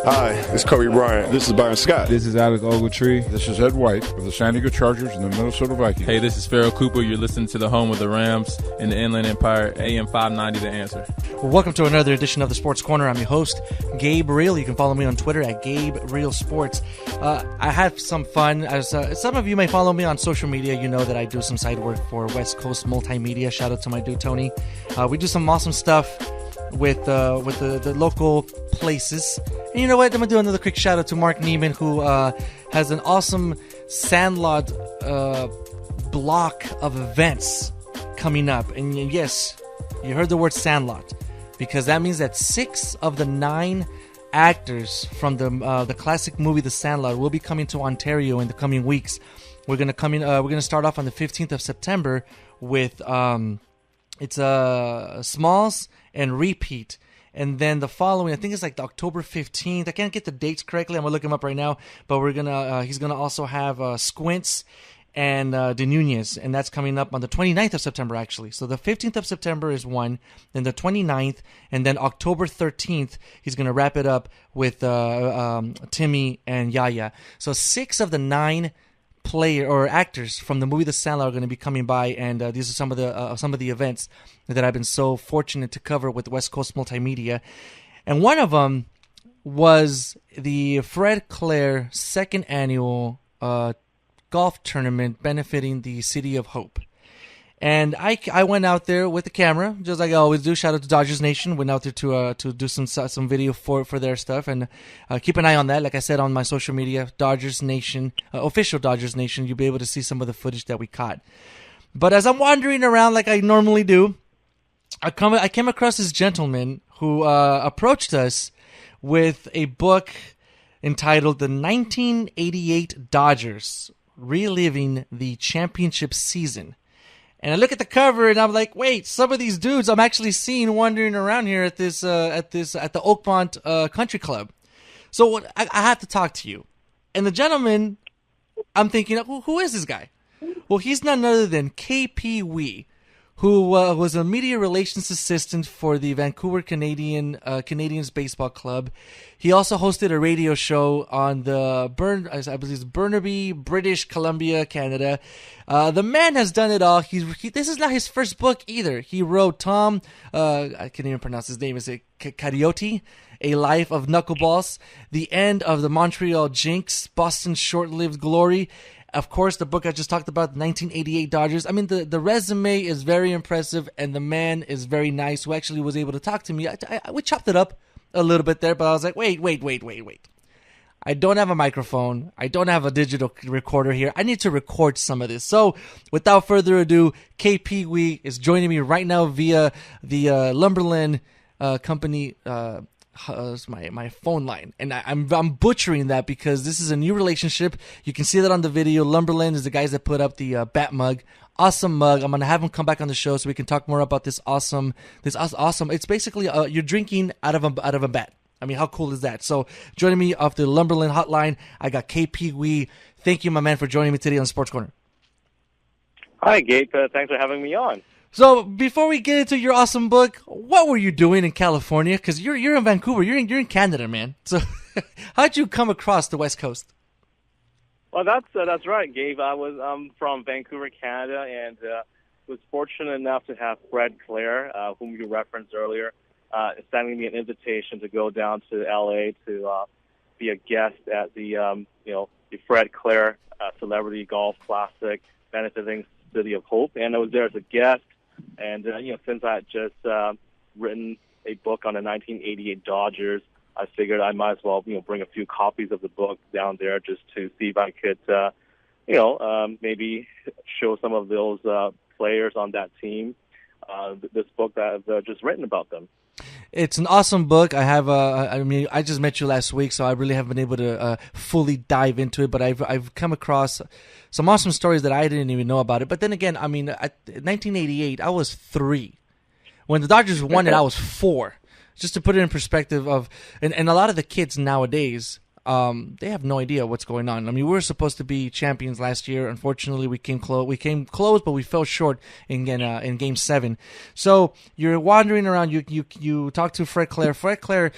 Hi, it's Kobe Bryant. This is Byron Scott. This is Alex Ogletree. This is Ed White of the San Diego Chargers and the Minnesota Vikings. Hey, this is Farrell Cooper. You're listening to the home of the Rams in the Inland Empire, AM 590 The Answer. Well, welcome to another edition of the Sports Corner. I'm your host, Gabe Real. You can follow me on Twitter at GabeRealSports. I have some fun. As some of you may follow me on social media, you know that I do some side work for West Coast Multimedia. Shout out to my dude, Tony. We do some awesome stuff with the local places. And you know what? I'm going to do another quick shout out to Mark Neiman, who has an awesome Sandlot block of events coming up. And yes, you heard the word Sandlot, because that means that 6 of the 9 actors from the classic movie The Sandlot will be coming to Ontario in the coming weeks. We're going to start off on the 15th of September with it's Smalls and Repeat. And then the following, I think it's like the October 15th. I can't get the dates correctly. I'm going to look him up right now. But he's going to also have Squints and De Nunez. And that's coming up on the 29th of September, actually. So the 15th of September is one. Then the 29th. And then October 13th, he's going to wrap it up with Timmy and Yaya. So 6 of the 9 player or actors from the movie The Sandlot are going to be coming by, and these are some of the events that I've been so fortunate to cover with West Coast Multimedia. And one of them was the Fred Claire second annual golf tournament benefiting the City of Hope. And I went out there with the camera, just like I always do. Shout out to Dodgers Nation. Went out there to do some video for their stuff, and keep an eye on that. Like I said on my social media, Dodgers Nation, official Dodgers Nation. You'll be able to see some of the footage that we caught. But as I'm wandering around like I normally do, I came across this gentleman who approached us with a book entitled "The 1988 Dodgers: Reliving the Championship Season." And I look at the cover and I'm like, wait, some of these dudes I'm actually seeing wandering around here at the Oakmont Country Club. So I have to talk to you. And the gentleman, I'm thinking, who is this guy? Well, he's none other than KP Wee, who was a media relations assistant for the Vancouver Canadians Baseball Club. He also hosted a radio show on the Burnaby, British Columbia, Canada. The man has done it all. This is not his first book either. He wrote Tom, I can't even pronounce his name, is it Coyote? A Life of Knuckleballs, The End of the Montreal Jinx, Boston's Short-Lived Glory. Of course, the book I just talked about, the 1988 Dodgers. I mean, the resume is very impressive, and the man is very nice, who actually was able to talk to me. We chopped it up a little bit there, but I was like, wait. I don't have a microphone. I don't have a digital recorder here. I need to record some of this. So, without further ado, KP Wee is joining me right now via the Lumberland company my phone line, and I'm butchering that because this is a new relationship. You can see that on the video. Lumberland is the guys that put up the bat mug. Awesome mug. I'm gonna have him come back on the show so we can talk more about this awesome. It's basically you're drinking out of a bat. I mean, how cool is that? So joining me off the Lumberland hotline, I got KP Wee. Thank you, my man, for joining me today on Sports Corner. Hi, Gabe. Thanks for having me on. So before we get into your awesome book, what were you doing in California? Because you're in Vancouver, you're in Canada, man. So how'd you come across the West Coast? Well, that's right, Gabe. I'm from Vancouver, Canada, and was fortunate enough to have Fred Claire, whom you referenced earlier, sending me an invitation to go down to LA to be a guest at the Fred Claire Celebrity Golf Classic benefiting City of Hope, and I was there as a guest. And since I had just written a book on the 1988 Dodgers, I figured I might as well bring a few copies of the book down there just to see if I could maybe show some of those players on that team this book that I've just written about them. It's an awesome book. I have. I just met you last week, so I really haven't been able to fully dive into it. But I've come across some awesome stories that I didn't even know about it. But then again, I mean, 1988, I was 3 when the Dodgers won it. I was 4. Just to put it in perspective and a lot of the kids nowadays, they have no idea what's going on. I mean, we were supposed to be champions last year. Unfortunately, we came close. We came close, but we fell short in Game 7. So you're wandering around. You talk to Fred Claire. Fred Claire,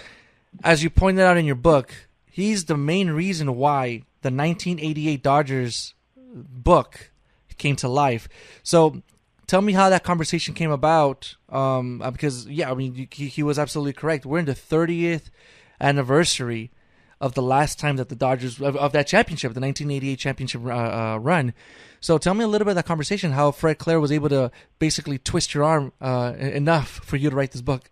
as you pointed out in your book, he's the main reason why the 1988 Dodgers book came to life. So tell me how that conversation came about. Because I mean, he was absolutely correct. We're in the 30th anniversary of the last time that the Dodgers of that championship, the 1988 championship run. So tell me a little bit of that conversation, how Fred Claire was able to basically twist your arm enough for you to write this book.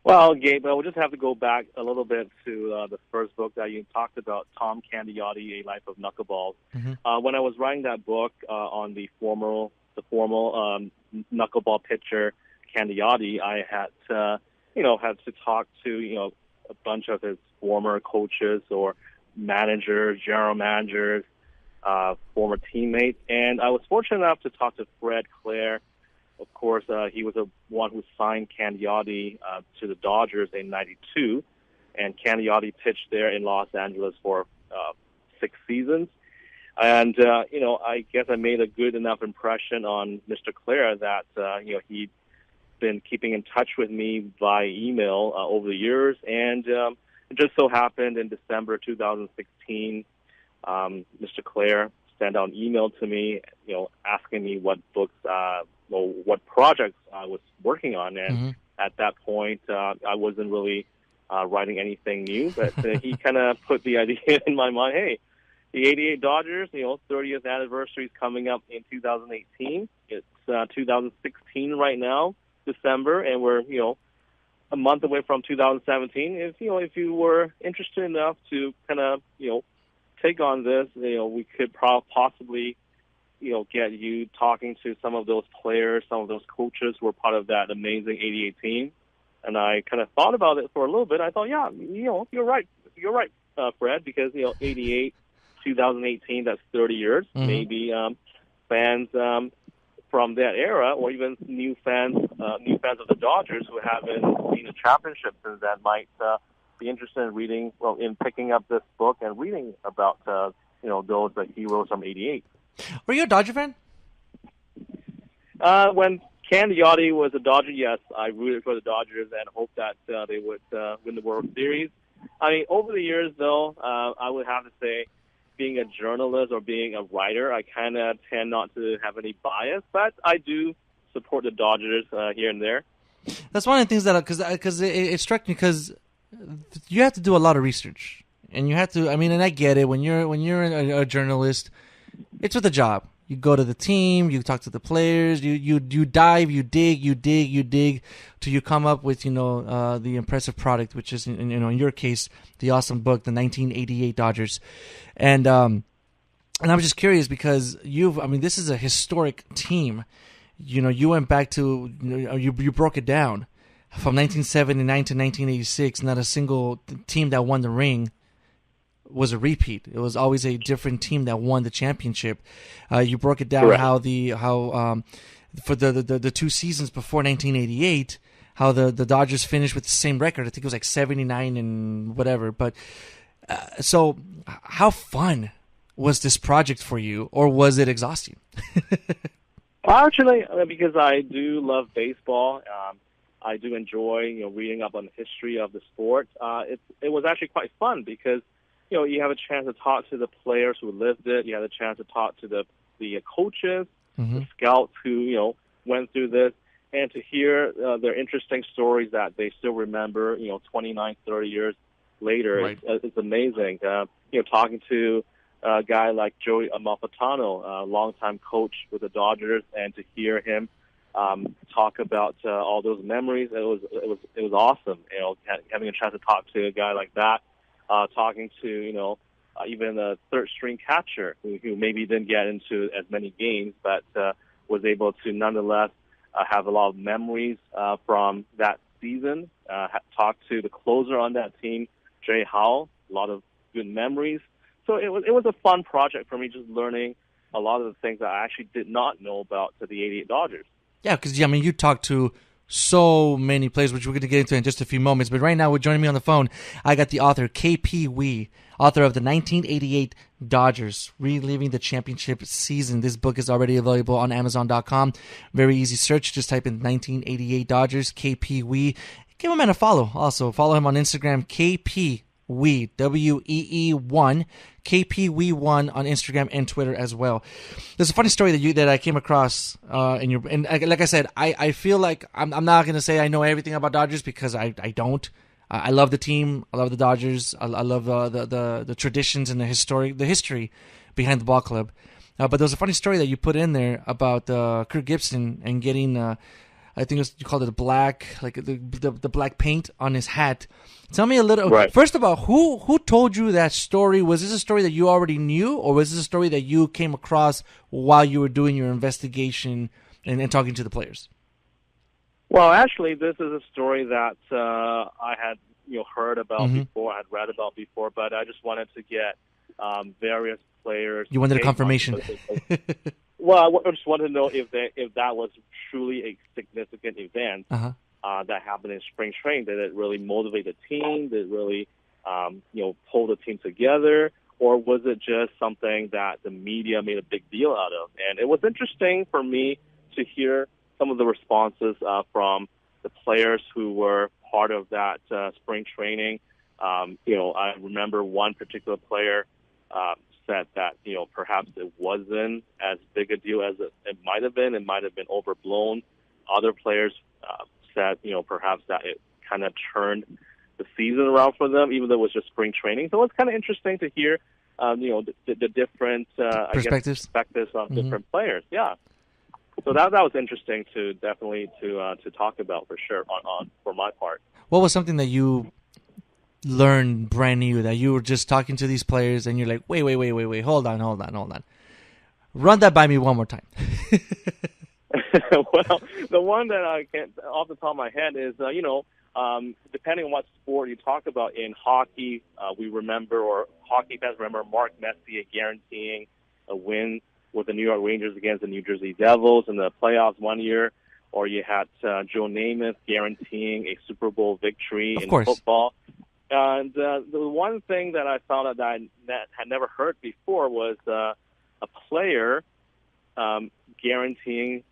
Well, Gabe, we'll just have to go back a little bit to the first book that you talked about, Tom Candiotti, A Life of Knuckleballs. Mm-hmm. When I was writing that book on the formal knuckleball pitcher Candiotti, I had to talk to a bunch of his former coaches or managers, general managers, former teammates, and I was fortunate enough to talk to Fred Claire. Of course, he was the one who signed Candiotti to the Dodgers in '92, and Candiotti pitched there in Los Angeles for 6 seasons. And I guess I made a good enough impression on Mr. Claire that he'd been keeping in touch with me by email over the years, and it just so happened in December 2016, Mr. Claire sent out an email to me, asking me what books, what projects I was working on, and at that point, I wasn't really writing anything new, but he kind of put the idea in my mind, hey, the 88 Dodgers, 30th anniversary is coming up in 2018. It's 2016 right now, December, and we're, a month away from 2017. If you were interested enough to kind of, take on this, we could possibly, get you talking to some of those players, some of those coaches who were part of that amazing 88 team. And I kind of thought about it for a little bit. I thought, yeah, you're right. You're right, Fred, because, 88, 2018, that's 30 years. Mm-hmm. Maybe fans from that era, or even new fans of the Dodgers who haven't seen a championship since that might be interested in reading, in picking up this book and reading about, those heroes from 88. Were you a Dodger fan? When Candiotti was a Dodger, yes, I rooted for the Dodgers and hoped that they would win the World Series. I mean, over the years, though, I would have to say, being a journalist or being a writer, I kind of tend not to have any bias, but I do support the Dodgers here and there. That's one of the things that, because it struck me, because you have to do a lot of research, and you have to. I mean, and I get it. When you're a journalist, it's with a job. You go to the team, you talk to the players, you dive, you dig till you come up with the impressive product, which is in your case the awesome book, the 1988 Dodgers, and I'm just curious because this is a historic team. You went back to you broke it down from 1979 to 1986. Not a single team that won the ring was a repeat. It was always a different team that won the championship. You broke it down. Correct. how for the 2 seasons before 1988, how the Dodgers finished with the same record. I think it was like 79 and whatever. But so how fun was this project for you, or was it exhausting? Actually, because I do love baseball, I do enjoy reading up on the history of the sport. It was actually quite fun because you have a chance to talk to the players who lived it. You have a chance to talk to the coaches, the scouts who went through this, and to hear their interesting stories that they still remember 29, 30 years later. Right. It's amazing. Talking to a guy like Joey Amalfitano, a longtime coach with the Dodgers, and to hear him talk about all those memories, it was awesome. Having a chance to talk to a guy like that. Talking to, even a third-string catcher who maybe didn't get into as many games, but was able to nonetheless have a lot of memories from that season. Talked to the closer on that team, Jay Howell, a lot of good memories. So it was a fun project for me, just learning a lot of the things that I actually did not know about the 88 Dodgers. Yeah, because you talked to so many players, which we're going to get into in just a few moments. But right now, we're joining me on the phone. I got the author, KP Wee, author of the 1988 Dodgers, Reliving the Championship Season. This book is already available on Amazon.com. Very easy search. Just type in 1988 Dodgers, KP Wee. Give him a follow. Also, follow him on Instagram, KP Wee, WEE1, KP Wee1 on Instagram and Twitter as well. There's a funny story that I came across in your, and like I said, I feel like I'm not going to say I know everything about Dodgers because I don't. I love the team. I love the Dodgers. I love the traditions and the history behind the ball club. But there was a funny story that you put in there about Kirk Gibson and getting, I think you called it the black paint on his hat. Tell me a little. Right. First of all, who told you that story? Was this a story that you already knew, or was this a story that you came across while you were doing your investigation and talking to the players? Well, actually, this is a story that I had heard about before, I had read about before, but I just wanted to get various players. You wanted a confirmation. Well, I just wanted to know if that was truly a significant event that happened in spring training. Did it really motivate the team? Did it really pull the team together? Or was it just something that the media made a big deal out of? And it was interesting for me to hear some of the responses from the players who were part of that spring training. I remember one particular player said that perhaps it wasn't as big a deal as it might have been. It might have been overblown. Other players said perhaps that it kind of turned the season around for them, even though it was just spring training. So it's kind of interesting to hear the different perspectives of different players. Yeah. So that was interesting to definitely to talk about for sure on for my part. What was something that you learned brand new that you were just talking to these players and you're like, wait, hold on. Run that by me one more time. Well, the one that I can't off the top of my head is depending on what sport you talk about. In hockey, hockey fans remember Mark Messier guaranteeing a win with the New York Rangers against the New Jersey Devils in the playoffs one year, or you had Joe Namath guaranteeing a Super Bowl victory in football. And the one thing that I found out that I had never heard before was a player guaranteeing,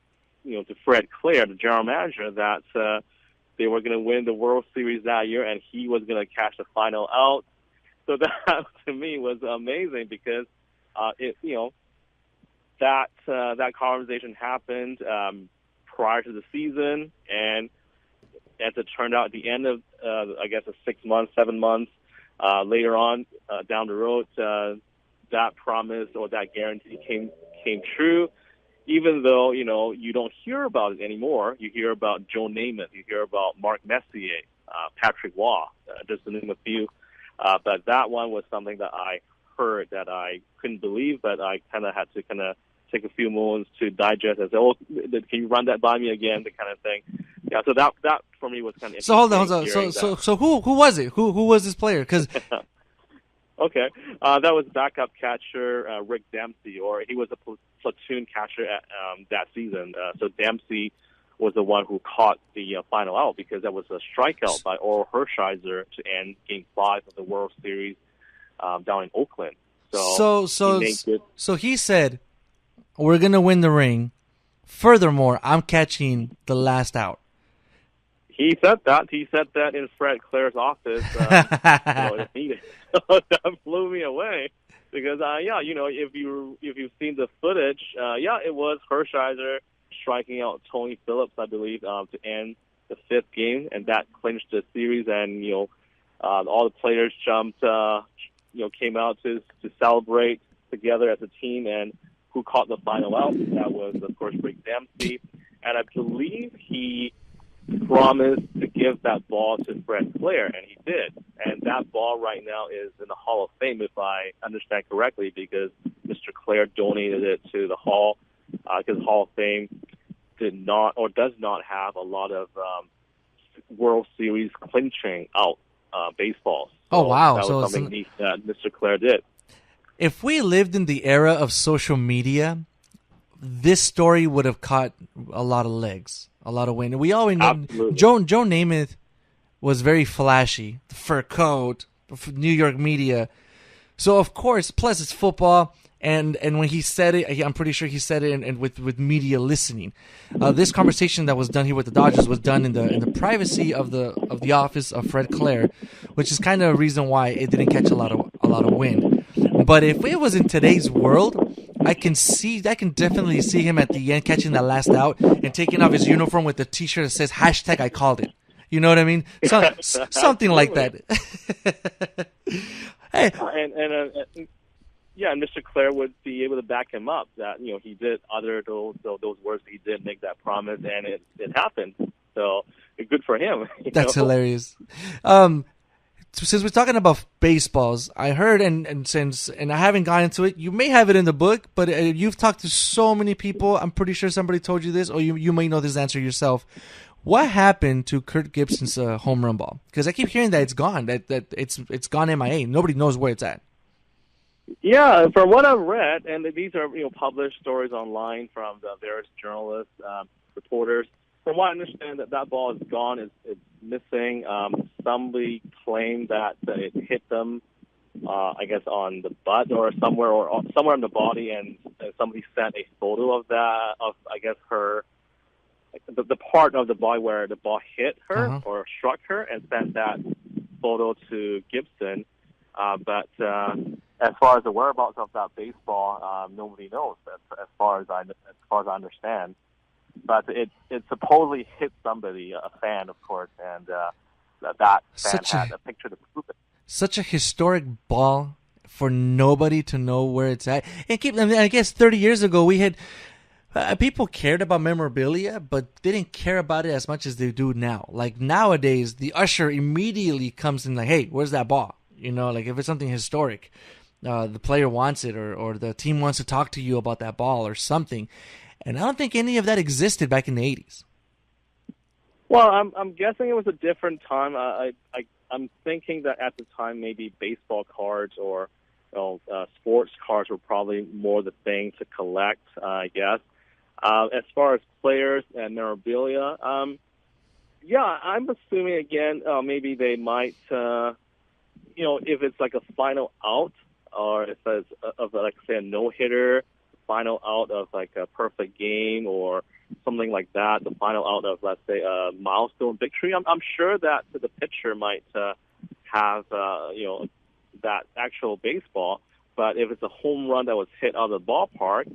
to Fred Claire, the general manager, that they were going to win the World Series that year, and he was going to catch the final out. So that to me was amazing because that conversation happened prior to the season, and as it turned out, at the end of I guess 7 months later on down the road, that promise or that guarantee came true. Even though you don't hear about it anymore, you hear about Joe Namath, you hear about Mark Messier, Patrick Waugh, just to name a few. But that one was something that I heard that I couldn't believe, but I kind of had to take a few moments to digest and say, "Oh, can you run that by me again?" The kind of thing. Yeah, so that for me was kind of interesting. So hold on. So who was it? Who was this player? Because okay, that was backup catcher Rick Dempsey, or he was a platoon catcher at that season. So Dempsey was the one who caught the final out because that was a strikeout by Oral Hershiser to end Game 5 of the World Series down in Oakland. So he said, "We're gonna win the ring. Furthermore, I'm catching the last out." He said that. He said that in Fred Claire's office. If needed. So that blew me away because, if you've seen the footage, it was Hershiser striking out Tony Phillips, I believe, to end the 5th game, and that clinched the series. And all the players jumped, came out to celebrate together as a team. And who caught the final out? That was, of course, Rick Dempsey, and I believe he promised to give that ball to Fred Claire, and he did. And that ball right now is in the Hall of Fame, if I understand correctly, because Mr. Claire donated it to the Hall, because Hall of Fame does not have a lot of World Series clinching out baseballs. So wow. That was something neat that Mr. Claire did. If we lived in the era of social media, this story would have caught a lot of legs. A lot of wind. We always know Absolutely. Joe Namath was very flashy. The fur coat, New York media. So of course, plus it's football, and when he said it, I'm pretty sure he said it and with media listening. This conversation that was done here with the Dodgers was done in the privacy of the office of Fred Claire, which is kind of a reason why it didn't catch a lot of wind. But if it was in today's world, I can definitely see him at the end catching that last out and taking off his uniform with the T-shirt that says #I called it. You know what I mean? Something like that. Hey. And Mr. Clare would be able to back him up that he did utter those words. He did make that promise, and it happened. So good for him. That's hilarious. Since we're talking about baseballs, I heard and I haven't gotten into it. You may have it in the book, but you've talked to so many people. I'm pretty sure somebody told you this, or you may know this answer yourself. What happened to Kirk Gibson's home run ball? Because I keep hearing that it's gone. That it's gone MIA. Nobody knows where it's at. Yeah, from what I've read, and these are published stories online from the various journalists, reporters. From what I understand, that ball is gone. It's missing. Somebody claimed that it hit them, I guess, on the butt or somewhere on the body, and somebody sent a photo of that, of I guess the part of the body where the ball hit her or struck her, and sent that photo to Gibson. But as far as the whereabouts of that baseball, nobody knows. As far as I understand. But it supposedly hit somebody, a fan, of course, and that fan had a picture to prove it. Such a historic ball for nobody to know where it's at. And I guess 30 years ago we had people cared about memorabilia, but didn't care about it as much as they do now. Like nowadays, the usher immediately comes in like, "Hey, where's that ball?" Like if it's something historic, the player wants it, or the team wants to talk to you about that ball or something. And I don't think any of that existed back in the 80s. Well, I'm guessing it was a different time. I'm thinking that at the time maybe baseball cards or sports cards were probably more the thing to collect, I guess. As far as players and memorabilia, I'm assuming again maybe they might, if it's like a final out or if it's like say a no-hitter, final out of like a perfect game or something like that, the final out of, let's say, a milestone victory. I'm sure that the pitcher might have that actual baseball, but if it's a home run that was hit out of the ballpark,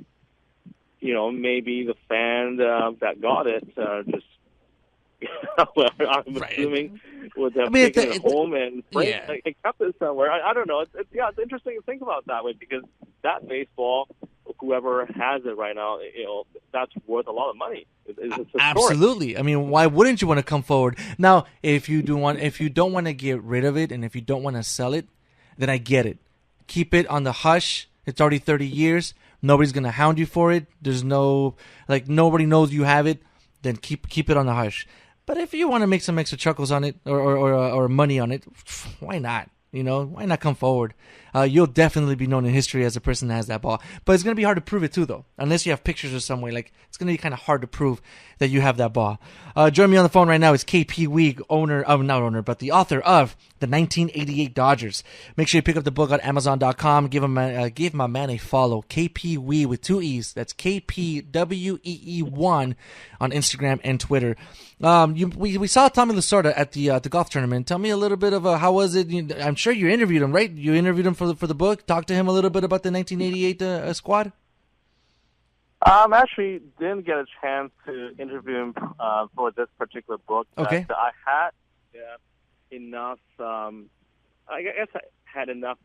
maybe the fan that got it just I'm assuming would have taken it home and kept it somewhere. I don't know. It's interesting to think about it that way because that baseball, whoever has it right now, that's worth a lot of money. It's absolutely. I mean, why wouldn't you want to come forward? Now, if you don't want to get rid of it and if you don't want to sell it, then I get it. Keep it on the hush. It's already 30 years. Nobody's going to hound you for it. There's nobody knows you have it. Then keep it on the hush. But if you want to make some extra chuckles on it or money on it, why not? Why not come forward? You'll definitely be known in history as a person that has that ball. But it's going to be hard to prove it too, though. Unless you have pictures or some way. It's going to be kind of hard to prove that you have that ball. Join me on the phone right now is KP Weeg, but the author of the 1988 Dodgers. Make sure you pick up the book on Amazon.com. Give my man a follow. KP Weeg with 2 E's. That's KPWEE1 on Instagram and Twitter. We saw Tommy Lasorda at the golf tournament. Tell me a little bit of how was it? I'm sure you interviewed him, right? You interviewed him for the book. Talk to him a little bit about the 1988 squad. Actually didn't get a chance to interview him for this particular book. Okay. I had enough. I guess I had enough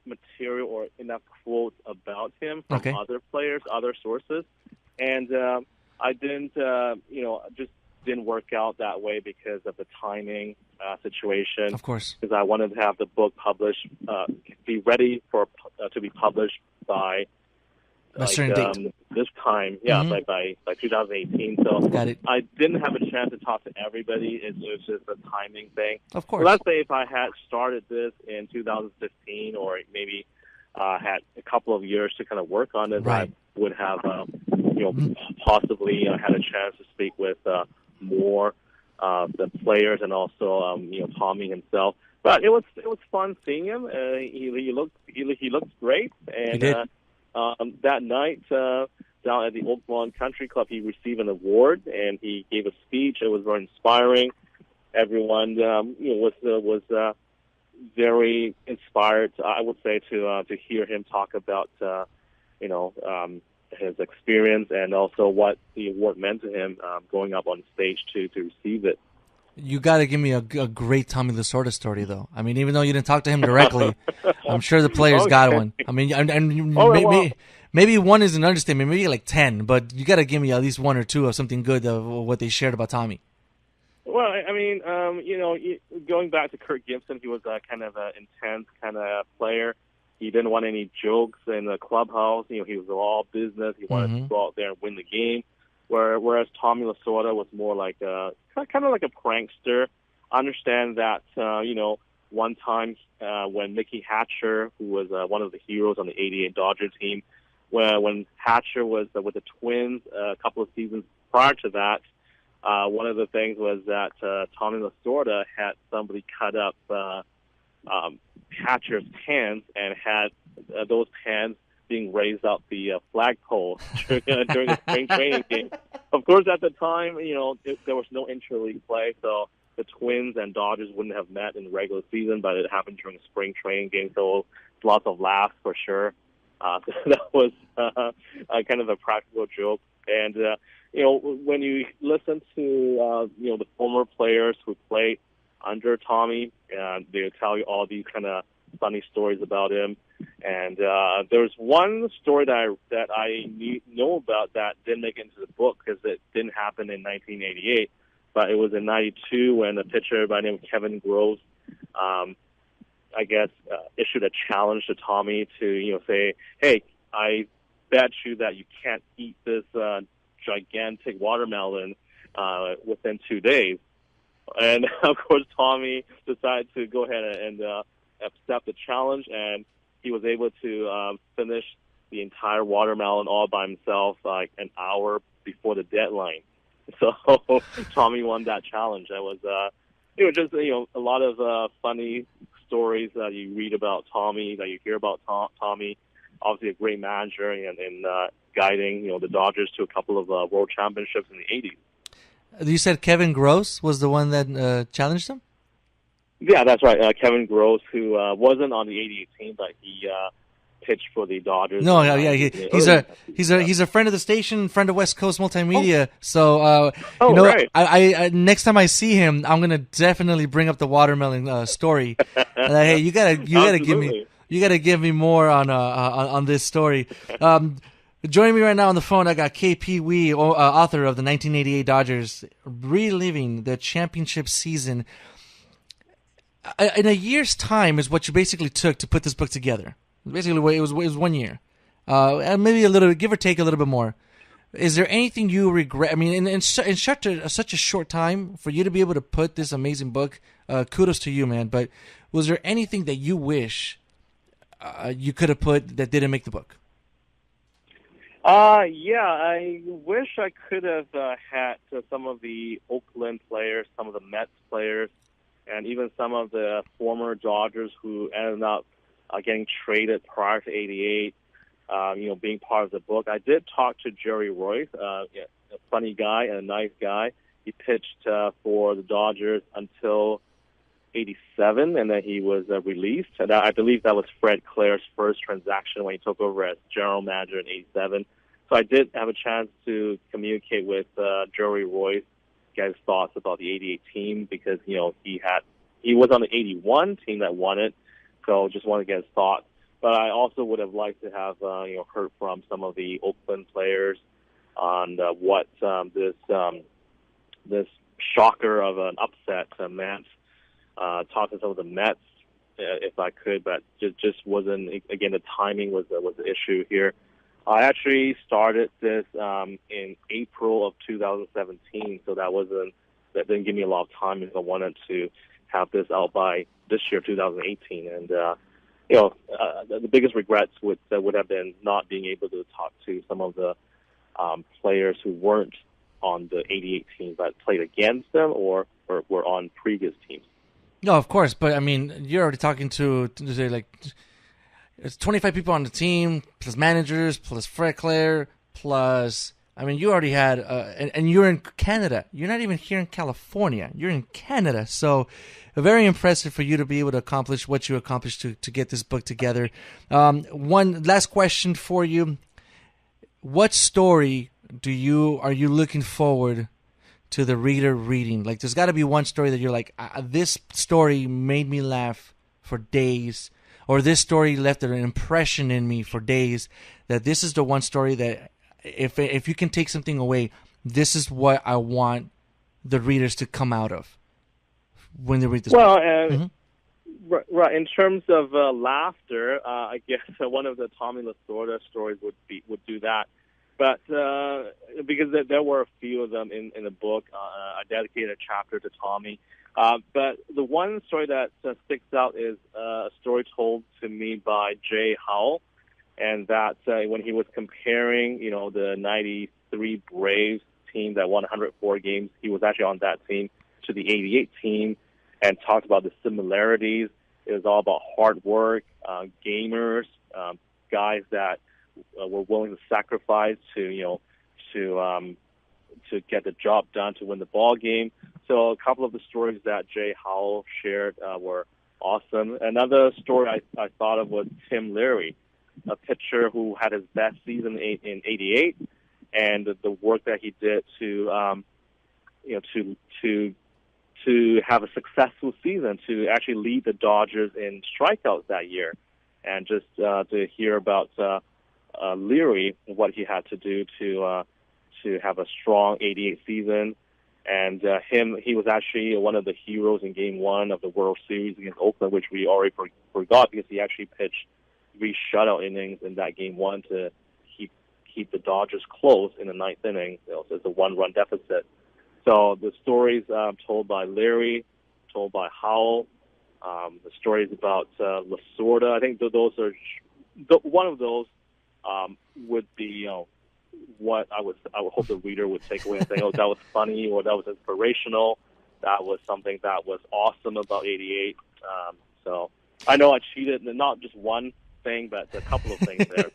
material or enough quotes about him from other players, other sources, and I didn't, just didn't work out that way because of the timing situation. Of course, because I wanted to have the book published, be ready to be published by a certain date. This time, by 2018. So got it. I didn't have a chance to talk to everybody. It was just a timing thing. Of course. So let's say if I had started this in 2015 or maybe had a couple of years to kind of work on it, right. I would have, possibly had a chance to speak with more the players and also Tommy himself. But it was fun seeing him. He looked great, and He did. That night down at the Oak Lawn Country Club, he received an award and he gave a speech. It was very inspiring. Everyone was very inspired, I would say, to hear him talk about his experience and also what the award meant to him going up on stage to receive it. You got to give me a great Tommy Lasorda story, though. I mean, even though you didn't talk to him directly, I'm sure the players got one. I mean, maybe one is an understatement, maybe like 10, but you got to give me at least one or two of something good of what they shared about Tommy. Well, I mean, going back to Kirk Gibson, he was kind of an intense kind of player. He didn't want any jokes in the clubhouse. He was all business. He wanted to go out there and win the game. Whereas Tommy Lasorda was more like kind of like a prankster. I understand that, one time when Mickey Hatcher, who was one of the heroes on the '88 Dodger team, when Hatcher was with the Twins a couple of seasons prior to that, one of the things was that Tommy Lasorda had somebody cut up Hatcher's pants and had those pants being raised up the flagpole during the spring training game. Of course, at the time, there was no interleague play, so the Twins and Dodgers wouldn't have met in the regular season, but it happened during the spring training game, so lots of laughs for sure. So that was kind of a practical joke. And, when you listen to, the former players who played under Tommy, they'll tell you all these kind of funny stories about him. And there's one story that I know about that didn't make it into the book because it didn't happen in 1988, but it was in '92 when a pitcher by the name of Kevin Groves, I guess, issued a challenge to Tommy to say, "Hey, I bet you that you can't eat this gigantic watermelon within 2 days." And of course, Tommy decided to go ahead and accept the challenge, and he was able to finish the entire watermelon all by himself, like an hour before the deadline. So Tommy won that challenge. That was, just a lot of funny stories that you read about Tommy, that you hear about Tommy. Obviously, a great manager and guiding the Dodgers to a couple of world championships in the '80s. You said Kevin Gross was the one that challenged him? Yeah, that's right. Kevin Gross, who wasn't on the '88 team, but he pitched for the Dodgers. No, yeah, he's a friend of the station, friend of West Coast Multimedia. Oh. So, right. I next time I see him, I'm gonna definitely bring up the watermelon story. Hey, you gotta give me more on this story. Joining me right now on the phone, I got KP Wee, author of the 1988 Dodgers, reliving the championship season. In a year's time is what you basically took to put this book together. Basically, it was 1 year, and maybe a little, give or take a little bit more. Is there anything you regret? I mean, in such a short time for you to be able to put this amazing book, kudos to you, man. But was there anything that you wish you could have put that didn't make the book? Yeah, I wish I could have had some of the Oakland players, some of the Mets players, and even some of the former Dodgers who ended up getting traded prior to '88, being part of the book. I did talk to Jerry Royce, a funny guy and a nice guy. He pitched for the Dodgers until '87, and then he was released. And I believe that was Fred Clare's first transaction when he took over as general manager in '87. So I did have a chance to communicate with Jerry Royce, get his thoughts about the '88 team, because he was on the '81 team that won it. So just want to get his thoughts. But I also would have liked to have heard from some of the Oakland players on what this shocker of an upset meant. Talk to some of the Mets if I could, but just wasn't. Again, the timing was the issue here. I actually started this in April of 2017, so that didn't give me a lot of time if I wanted to have this out by this year, 2018. And the biggest regrets would have been not being able to talk to some of the players who weren't on the 88 teams that played against them or were on previous teams. No, of course, but I mean, you're already talking to say like it's 25 people on the team plus managers plus Fred Claire plus. I mean, you already had, and you're in Canada. You're not even here in California. You're in Canada, so very impressive for you to be able to accomplish what you accomplished to get this book together. One last question for you: what story are you looking forward to the reader reading? Like, there's got to be one story that you're like, this story made me laugh for days, or this story left an impression in me for days. That this is the one story that, if you can take something away, this is what I want the readers to come out of when they read this book. Right. In terms of laughter, I guess one of the Tommy Lasorda stories would do that. But because there were a few of them in the book, I dedicated a chapter to Tommy. But the one story that sticks out is a story told to me by Jay Howell, and that's when he was comparing, the 93 Braves team that won 104 games. He was actually on that team to the 88 team, and talked about the similarities. It was all about hard work, gamers, guys that were willing to sacrifice to get the job done to win the ball game. So a couple of the stories that Jay Howell shared were awesome. Another story I thought of was Tim Leary, a pitcher who had his best season in '88, and the work that he did to have a successful season, to actually lead the Dodgers in strikeouts that year, and just to hear about Leary, what he had to do to have a strong '88 season. And he was actually one of the heroes in Game 1 of the World Series against Oakland, which we already forgot, because he actually pitched 3 shutout innings in that Game 1 to keep the Dodgers close in the 9th inning. So it's a 1-run deficit. So the stories told by Leary, told by Howell, the stories about Lasorda, I think those are one of those would be what I would hope the reader would take away and say, oh, that was funny, or that was inspirational. That was something that was awesome about '88. So I know I cheated, not just one thing, but a couple of things there.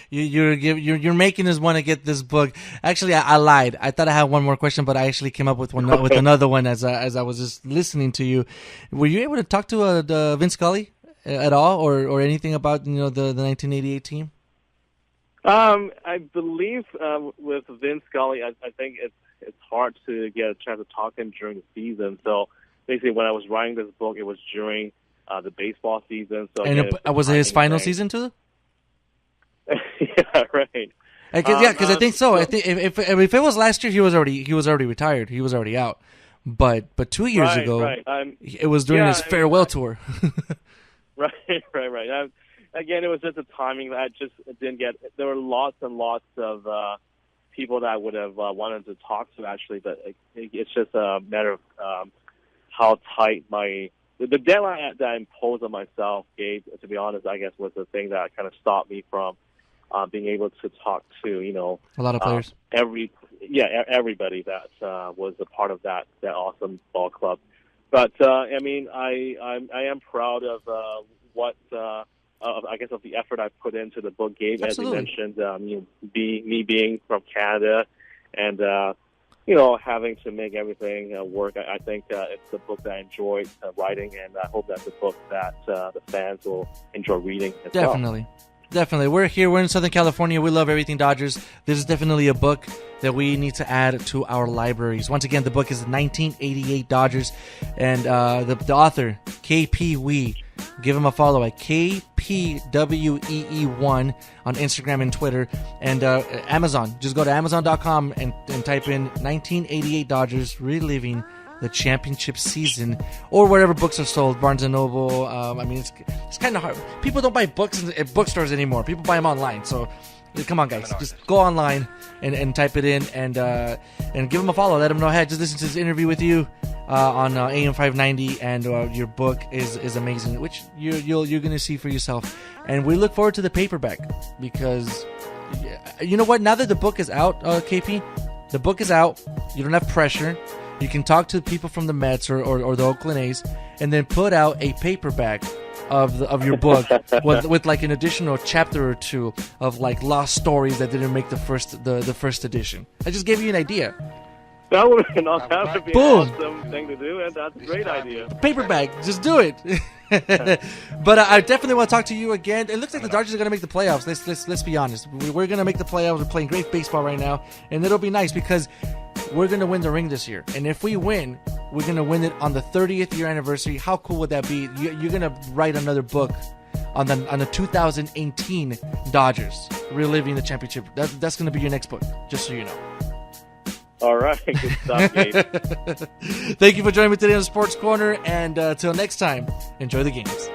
You're making us want to get this book. Actually, I lied. I thought I had one more question, but I actually came up with another one as I was just listening to you. Were you able to talk to Vince Scully at all, or anything about the 1988 team? I believe with Vince Scully, I think it's hard to get a chance to talk to him during the season. So basically, when I was writing this book, it was during the baseball season. So was it his final season too? Yeah, right. Because I think so. I think if it was last year, he was already retired. He was already out. But 2 years ago, it was during his farewell tour. Right. Again, it was just a timing that I just didn't get. There were lots and lots of people that I would have wanted to talk to, actually, but it's just a matter of how tight the deadline that I imposed on myself, Gabe, to be honest, I guess was the thing that kind of stopped me from being able to talk to, a lot of players. Everybody that was a part of that awesome ball club. But I am proud of what. I guess of the effort I put into the book, Gabe. Absolutely. As you mentioned, me being from Canada, and having to make everything work. I think it's the book that I enjoyed writing, and I hope that's a book that the fans will enjoy reading as well. Definitely. We're in Southern California. We love everything Dodgers. This is definitely a book that we need to add to our libraries. Once again, the book is 1988 Dodgers, and the author, KP Wee. Give him a follow at KPWEE1 on Instagram and Twitter. And Amazon. Just go to Amazon.com and type in 1988 Dodgers Reliving the Championship Season, or wherever books are sold, Barnes & Noble. It's kind of hard. People don't buy books at bookstores anymore. People buy them online. So come on, guys. Just go online and type it in and give him a follow. Let him know, hey, just listen to this interview with you on AM 590, and your book is amazing, which you're going to see for yourself. And we look forward to the paperback, because you know what? Now that the book is out, KP, The book is out. You don't have pressure. You can talk to people from the Mets or the Oakland A's, and then put out a paperback of your book with like an additional chapter or two of like lost stories that didn't make the first edition. I just gave you an idea. That would be an awesome thing to do, and that's a great idea. Paperback, just do it. But I definitely want to talk to you again. It looks like the Dodgers are going to make the playoffs. Let's be honest. We're going to make the playoffs. We're playing great baseball right now, and it'll be nice because we're going to win the ring this year. And if we win, we're going to win it on the 30th year anniversary. How cool would that be? You're going to write another book on the 2018 Dodgers reliving the championship. That's going to be your next book, just so you know. All right. Good stuff, Gabe. Thank you for joining me today on the Sports Corner. And until next time, enjoy the games.